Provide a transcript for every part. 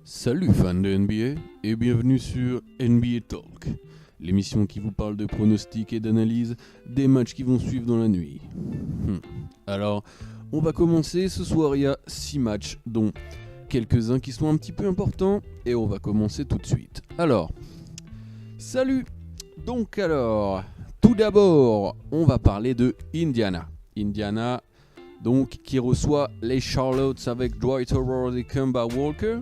Salut fans de NBA et bienvenue sur NBA Talk, l'émission qui vous parle de pronostics et d'analyse des matchs qui vont suivre dans la nuit. Alors, on va commencer, ce soir il y a 6 matchs, dont quelques-uns qui sont un petit peu importants, et on va commencer tout de suite. Alors, salut. Donc tout d'abord, on va parler de Indiana. Indiana, donc, qui reçoit les Charlottes avec Dwight Howard et Kemba Walker.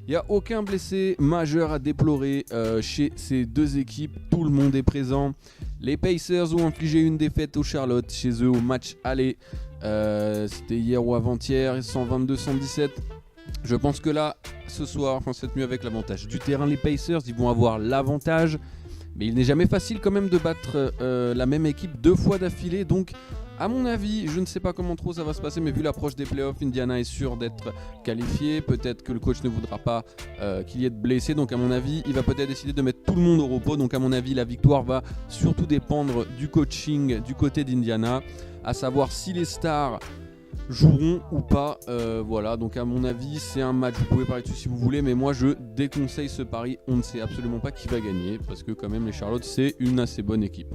Il n'y a aucun blessé majeur à déplorer chez ces deux équipes. Tout le monde est présent. Les Pacers ont infligé une défaite aux Charlotte chez eux au match aller. C'était hier ou avant-hier, 122-117. Je pense que là, ce soir, cette nuit avec l'avantage du terrain, les Pacers, ils vont avoir l'avantage. Mais il n'est jamais facile quand même de battre la même équipe 2 fois d'affilée. Donc, à mon avis, je ne sais pas comment trop ça va se passer, mais vu l'approche des playoffs, Indiana est sûr d'être qualifié. Peut-être que le coach ne voudra pas qu'il y ait de blessés. Donc, à mon avis, il va peut-être décider de mettre tout le monde au repos. Donc, à mon avis, la victoire va surtout dépendre du coaching du côté d'Indiana. À savoir si les stars joueront ou pas. Voilà, donc à mon avis, c'est un match. Vous pouvez parier dessus si vous voulez, mais moi, je déconseille ce pari. On ne sait absolument pas qui va gagner, parce que quand même, les Charlotte, c'est une assez bonne équipe.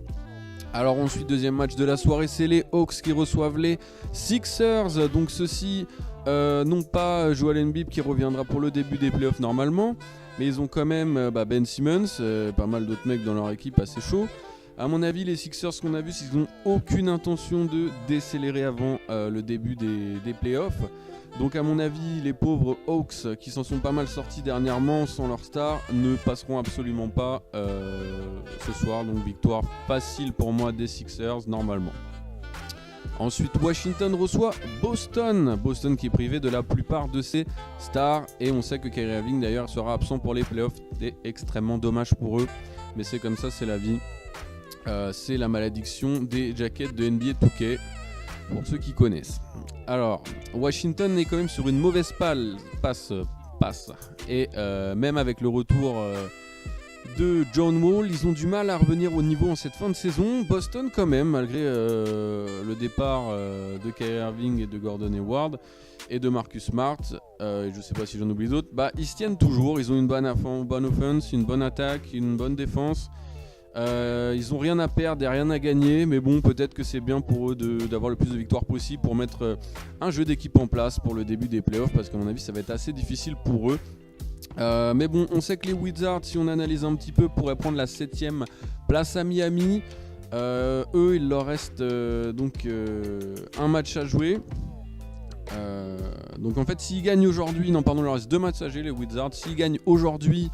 Alors ensuite, deuxième match de la soirée, c'est les Hawks qui reçoivent les Sixers. Donc ceux-ci n'ont pas Joel Embiid qui reviendra pour le début des playoffs normalement, mais ils ont quand même Ben Simmons, pas mal d'autres mecs dans leur équipe assez chauds. A mon avis, les Sixers, ce qu'on a vu, c'est qu'ils n'ont aucune intention de décélérer avant le début des playoffs. Donc à mon avis, les pauvres Hawks qui s'en sont pas mal sortis dernièrement sans leur star ne passeront absolument pas ce soir. Donc victoire facile pour moi des Sixers normalement. Ensuite, Washington reçoit Boston. Boston qui est privé de la plupart de ses stars. Et on sait que Kyrie Irving d'ailleurs sera absent pour les playoffs. C'est extrêmement dommage pour eux. Mais c'est comme ça, c'est la vie. C'est la malédiction des jackets de NBA 2K. Pour ceux qui connaissent. Alors, Washington est quand même sur une mauvaise passe. Et même avec le retour de John Wall, ils ont du mal à revenir au niveau en cette fin de saison. Boston quand même, malgré le départ de Kyrie Irving et de Gordon Hayward et de Marcus Smart, je ne sais pas si j'en oublie d'autres, ils se tiennent toujours. Ils ont une bonne offense, une bonne attaque, une bonne défense. Ils ont rien à perdre et rien à gagner, mais bon, peut-être que c'est bien pour eux d'avoir le plus de victoires possible pour mettre un jeu d'équipe en place pour le début des playoffs, parce qu'à mon avis ça va être assez difficile pour eux. Mais bon, on sait que les Wizards, si on analyse un petit peu, pourraient prendre la 7ème place à Miami. Eux, il leur reste un match à jouer. Donc en fait, s'ils gagnent aujourd'hui, il leur reste 2 matchs à jouer, les Wizards. S'ils gagnent aujourd'hui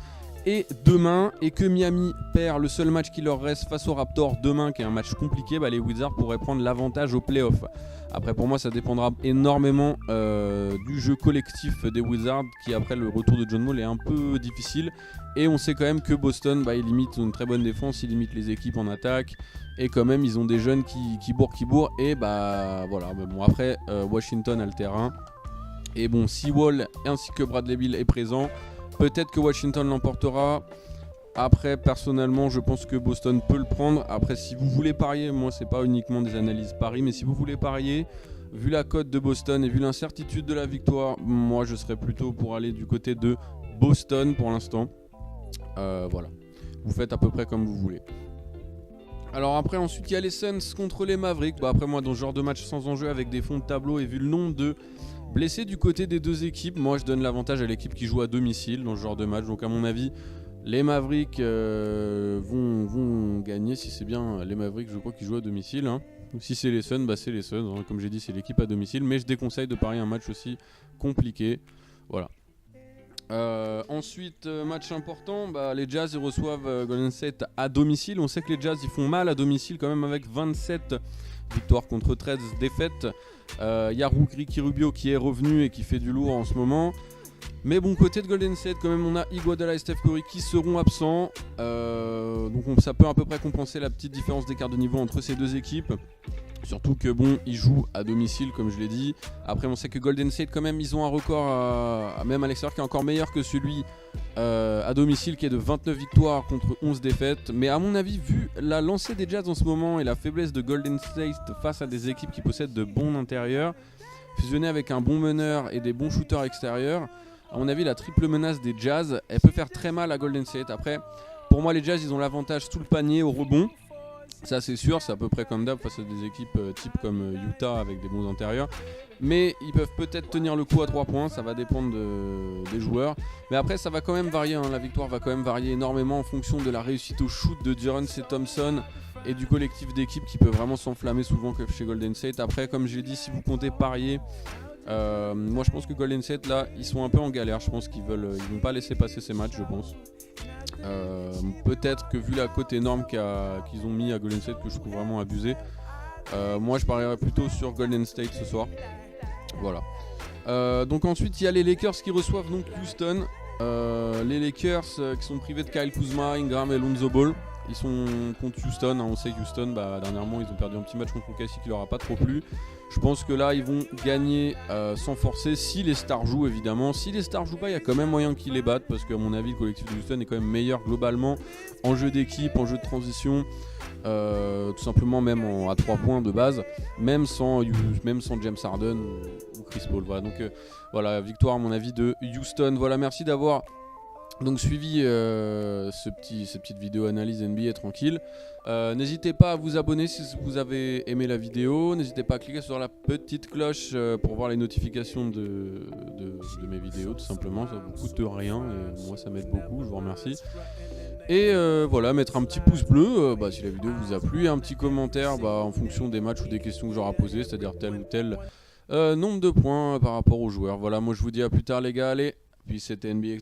et demain, et que Miami perd le seul match qui leur reste face aux Raptors demain, qui est un match compliqué, les Wizards pourraient prendre l'avantage au playoff. Après, pour moi, ça dépendra énormément du jeu collectif des Wizards, qui après le retour de John Wall est un peu difficile. Et on sait quand même que Boston, ils limitent une très bonne défense, ils limitent les équipes en attaque, et quand même ils ont des jeunes qui bourrent, et voilà. Mais bon, après Washington a le terrain, et bon, si Wall ainsi que Bradley Beal est présent, peut-être que Washington l'emportera. Après, personnellement, je pense que Boston peut le prendre. Après, si vous voulez parier, moi, c'est pas uniquement des analyses paris, mais si vous voulez parier, vu la cote de Boston et vu l'incertitude de la victoire, moi, je serais plutôt pour aller du côté de Boston pour l'instant. Voilà. Vous faites à peu près comme vous voulez. Alors après, ensuite, il y a les Suns contre les Mavericks. Après, moi, dans ce genre de match sans enjeu avec des fonds de tableau et vu le nombre de blessés du côté des deux équipes, moi, je donne l'avantage à l'équipe qui joue à domicile dans ce genre de match. Donc, à mon avis, les Mavericks vont gagner. Si c'est bien les Mavericks, je crois qu'ils jouent à domicile. Donc, si c'est les Suns, c'est les Suns. Comme j'ai dit, c'est l'équipe à domicile. Mais je déconseille de parier un match aussi compliqué. Voilà. Ensuite, match important, les Jazz ils reçoivent Golden State à domicile. On sait que les Jazz ils font mal à domicile quand même avec 27 victoires contre 13 défaites. Y a Ricky Rubio qui est revenu et qui fait du lourd en ce moment. Mais bon, côté de Golden State, quand même, on a Iguodala et Steph Curry qui seront absents. Donc ça peut à peu près compenser la petite différence d'écart de niveau entre ces deux équipes. Surtout que ils jouent à domicile comme je l'ai dit. Après on sait que Golden State quand même ils ont un record même à l'extérieur qui est encore meilleur que celui à domicile qui est de 29 victoires contre 11 défaites. Mais à mon avis, vu la lancée des Jazz en ce moment et la faiblesse de Golden State face à des équipes qui possèdent de bons intérieurs, fusionné avec un bon meneur et des bons shooters extérieurs, à mon avis, la triple menace des Jazz, elle peut faire très mal à Golden State. Après, pour moi, les Jazz, ils ont l'avantage sous le panier au rebond. Ça c'est sûr, c'est à peu près comme d'hab face à des équipes type comme Utah avec des bons intérieurs. Mais ils peuvent peut-être tenir le coup à 3 points, ça va dépendre des joueurs. Mais après ça va quand même varier, la victoire va quand même varier énormément en fonction de la réussite au shoot de Durant et Thompson et du collectif d'équipe qui peut vraiment s'enflammer souvent comme chez Golden State. Après, comme j'ai dit, si vous comptez parier, moi je pense que Golden State là, ils sont un peu en galère. Je pense qu'ils vont pas laisser passer ces matchs, je pense. Peut-être que vu la cote énorme qu'ils ont mis à Golden State, que je trouve vraiment abusé, moi je parierais plutôt sur Golden State ce soir. Voilà. Donc ensuite il y a les Lakers qui reçoivent donc Houston. Les Lakers qui sont privés de Kyle Kuzma, Ingram et Lonzo Ball. Ils sont contre Houston, on sait que Houston, dernièrement ils ont perdu un petit match contre OKC qui leur a pas trop plu. Je pense que là ils vont gagner sans forcer, si les stars jouent évidemment. Si les stars jouent pas, il y a quand même moyen qu'ils les battent, parce qu'à mon avis le collectif de Houston est quand même meilleur globalement en jeu d'équipe, en jeu de transition, tout simplement même à 3 points de base, même sans James Harden ou Chris Paul. Voilà, donc voilà, victoire à mon avis de Houston. Voilà, merci d'avoir donc suivi cette petite vidéo analyse NBA tranquille. N'hésitez pas à vous abonner si vous avez aimé la vidéo. N'hésitez pas à cliquer sur la petite cloche pour voir les notifications de mes vidéos, tout simplement. Ça vous coûte rien et moi ça m'aide beaucoup, je vous remercie. Et voilà, mettre un petit pouce bleu si la vidéo vous a plu, et un petit commentaire en fonction des matchs ou des questions que j'aurai posées, c'est-à-dire tel ou tel nombre de points par rapport aux joueurs. Voilà, moi je vous dis à plus tard les gars, allez, puis c'était NBA